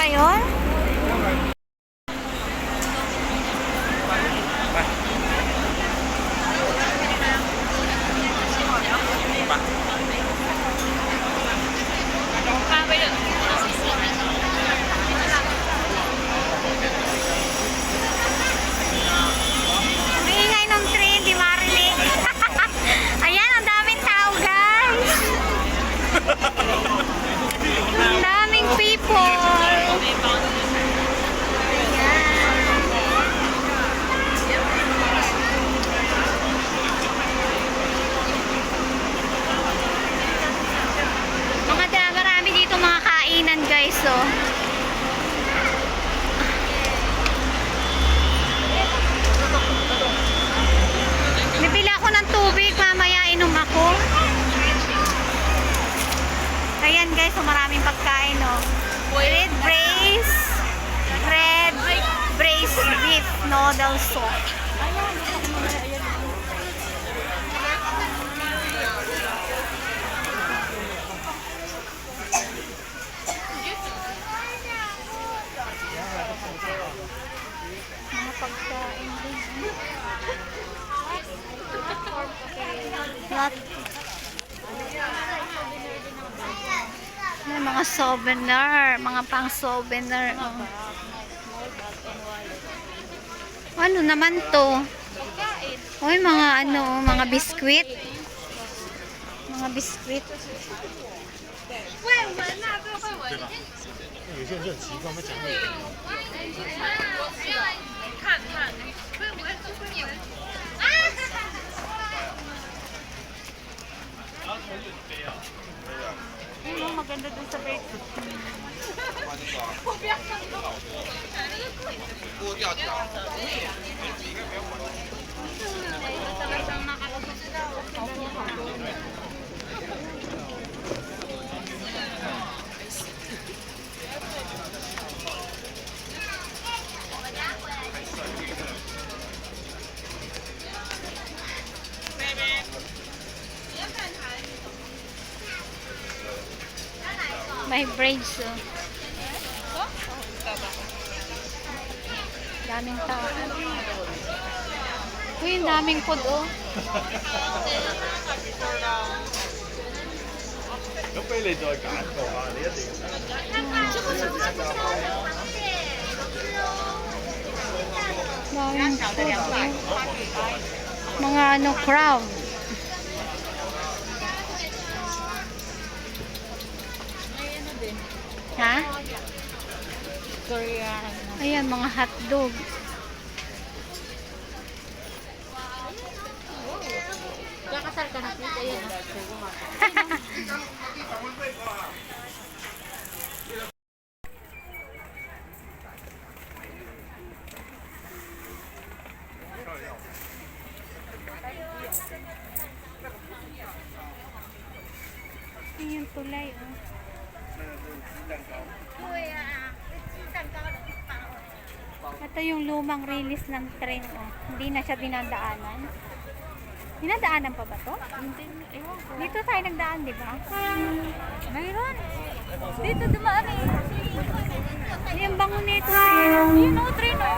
ba yun? Ang ingay ng train, di marinig. Ayan, ang daming tao, guys. Ang daming people. Marami dito mga kainan, guys, oh. Bibili ako ng tubig, mamaya inom ako. Ayan, guys, so maraming pagkain, oh. Red braised beef noodle soup. Mga pagkain din. Lot. Mga souvenir, mga pang souvenir. Oh. Ano naman to? Oy, mga ano, mga biskwit. Mga biskwit. 有些人就很奇怪，我们讲那个。看看，Ano, maganda dun sa breakfast. 剥掉条。 May braids, oh. Daming tao. Uy, ang daming food, oh. 咁俾你再揀個啊！你一定要。 Daming food, oh. Mga ano, crowd. Ha? Korean. Ayan, mga hotdog. Kakasal ka na, please. Ayan. Ayan, tulay, oh. Ito yung lumang release ng train, oh. Hindi na siya dinadaanan. Dinadaanan pa ba to? Dito tayo nagdaan, di ba? Mayroon. Dito dumaan eh. Yung bango nito. Yun o, train o.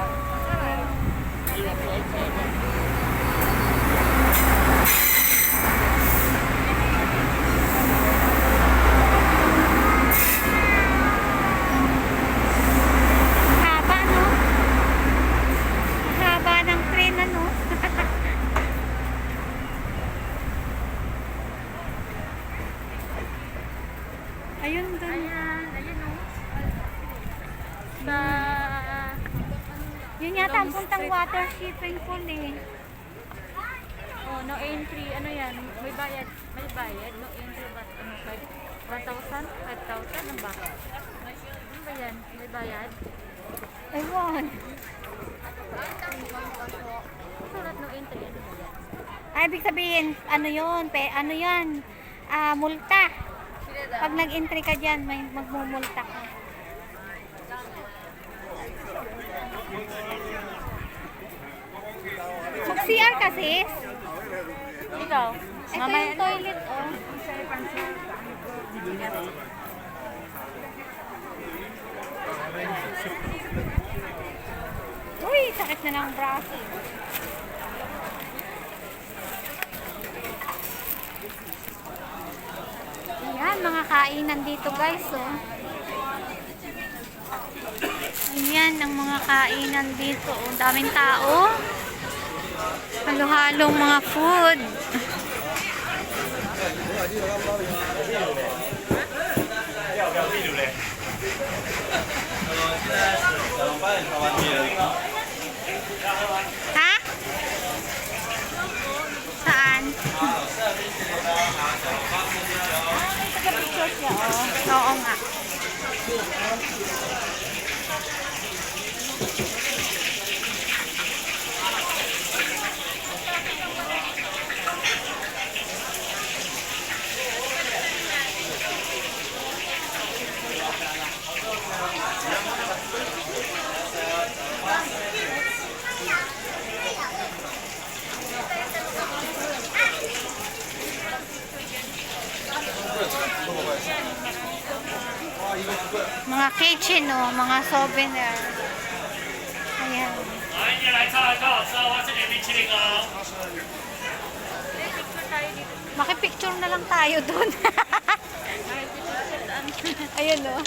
Haba, no? Haba ng train, ano? Ayun dun. Ayan o. Sa... Yun yata ang puntang water shipping pool, eh. Oh, no entry. Ano yan? May bayad. May bayad. No entry. But, ano, 1,000? 5,000? Ang ba? Ano ba yan? May bayad? Ewan. Sulat no entry. Ano ba yan? Ay, ibig sabihin, ano yun? Ano yan? Multa. Pag nag-entry ka dyan, may magmumulta ka. Mag-CR ka, sis? Ikaw? Ito yung toilet, oh. sakit na ng braso. Ayan, mga kainan dito guys, oh. Ayan, ang mga kainan dito, oh. Daming tao. Halo-halong mga food. Ha? Saan? Taga-picture siya, oh. Oo nga. Mga kitchen, oh, mga souvenir. Ayan. 来，你来照一照，吃完这点冰淇淋哦。 Picture tayo dito. Makipicture na lang tayo dun. Ayun, oh.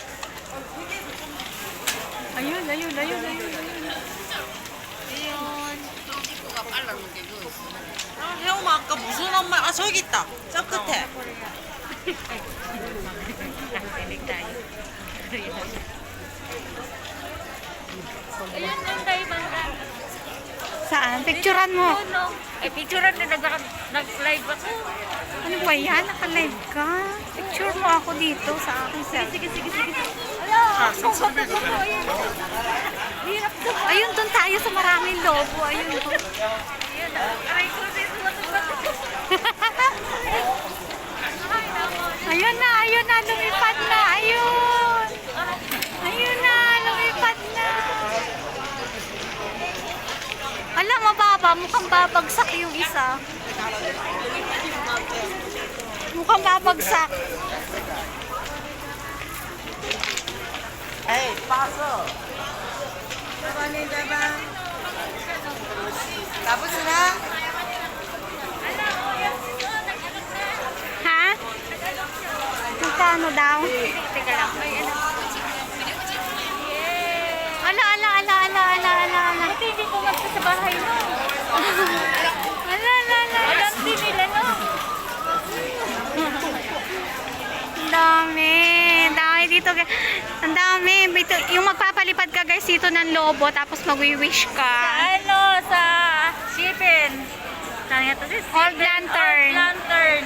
Ayun, ayun, ayun, ayun, ayun. Ayun. 혜영아 아까 무슨 엄마? 아 저기 있다. 저 끝에. Ayun yung tayo banda. Saan? Picturean mo. Yun, no. Eh, picturean na nag-live ako. Ano ba yan? Naka-live ka? Picture mo ako dito sa aking cell. Sige, sige, sige. Ala, hirap to. Ayun, dun tayo sa maraming lobo. Ayun, oh. Ayun, aray ko, Ayun na, lumipad na. Ayun. Ayun na, lumipad na. Alam, mababa. Mukhang babagsak yung isa. Mukhang babagsak. 에이 빠서. 나쁘지 나? Ha? Magkano daw? Teka lang, may ano. Ala, ala, ala, ala, ala, ala, ala. Buti hindi ko magsa sa bahay mo. Ala, ala, ala. Alam din nila, no? Ang dami. Ang dami dito. Ang dami. Yung magpapalipad ka guys dito ng lobo tapos magwi-wish ka. Ano, sa shipping. Saan nga to? Old lantern. Old lantern.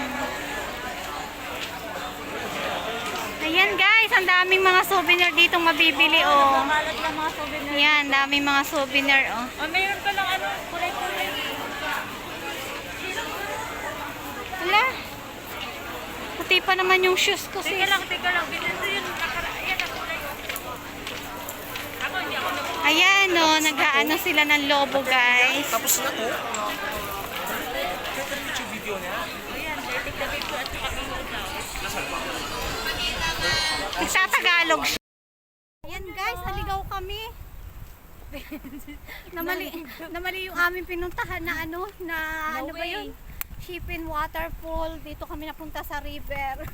Ayan guys, ang daming mga souvenir dito mabibili oh. Nakalat lang mga souvenir. Ayan, daming mga souvenir oh. Oh, mayroon pa lang ano, kulay-kulay. Wala. Puti pa naman yung shoes ko sis. Teka lang. Binento yun. Ayan, ang kulay. Ako, hindi ako nag- Ayan oh, nag-aano sila ng lobo guys. Tapos na to? Ayan, dating na ko at saka bingo daw. Nagtatagalog siya. Ayan guys, naligaw kami. namali yung aming pinuntahan na ano, na No ano ba way. yun? Shipping waterfall. Dito kami napunta sa river.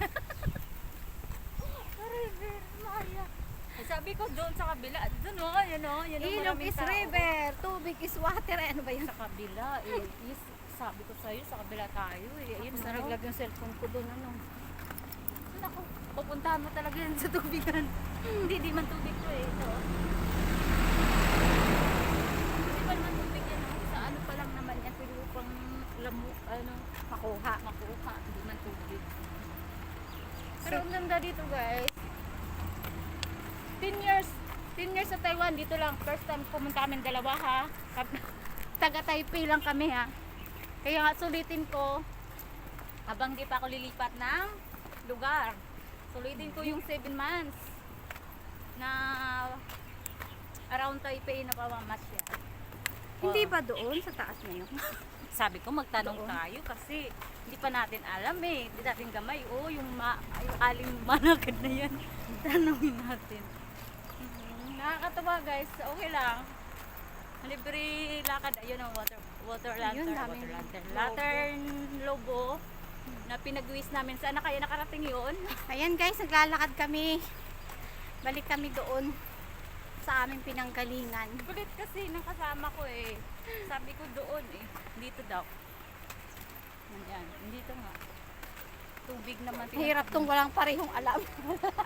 River, Maya. Sabi ko doon sa kabila. Doon o, yan o. Yan o, Ilog maraming is tao. river, tubig is water. Ano ba yun? Sa kabila. Yes, sabi ko sa'yo, sa kabila tayo. Ayun, Mas naraglag yung cellphone ko doon. Ano? Ako, pupuntahan mo talaga yan sa tubigan. Hindi, di man tubig ko eh. Ito. Hindi pa naman tubig yan. Oh. Sa ano pa lang naman yan. Pero pang makuha. Hindi man tubig. Pero ang ganda dito guys. 10 years sa Taiwan. Dito lang. First time pumunta kami dalawa ha. Taga Taipei lang kami ha. Kaya nga sulitin ko. Habang di pa ako lilipat ng lugar. Sulitin ko yung 7 months na around Taipei na pamamasya. Hindi ba doon sa taas na yun? Sabi ko magtanong tayo kasi hindi pa natin alam eh. Hindi natin gamay. Oh, yung aling managad na yan. Tanongin natin. Nakakatawa guys. Okay lang. Libre lakad. Ayun ang water Ayun, lantern. daming Water lantern. lobo. Lantern lobo na pinagwis namin. Saan na kayo nakarating yun? Ayan guys, naglalakad kami. Balik kami doon sa aming pinanggalingan. Kulit kasi nang kasama ko eh. Sabi ko doon eh. Dito daw. Ayan. Dito nga. Tubig naman. Mahirap tong walang parehong alam.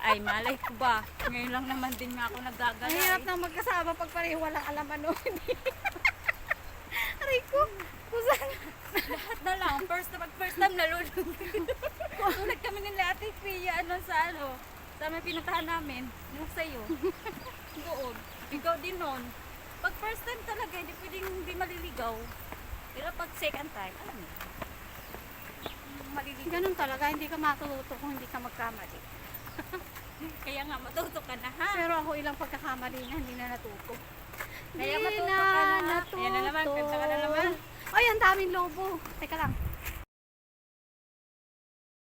Ay, malay ko ba? Ngayon lang naman din nga ako nagagala. Mahirap na magkasama pag pareho walang alam ano. Aray ko. Kusan. Lahat na lang. First time nalulog. Tulad kami nila Ate Pia sa may pinuntahan namin. Yung sa'yo. Doon. Ikaw din nun. Pag first time talaga, hindi pwedeng hindi maliligaw. Pero pag second time, alam mo. Maliligaw. Ganun talaga, hindi ka matututo kung hindi ka magkamali. Kaya nga, matuto ka na ha. Pero ako ilang pagkakamali na hindi na natuto. Kaya Hindi matuto ka na. natuto. Ayan na naman, ganda ka na naman. Ay, ang daming lobo. Teka lang.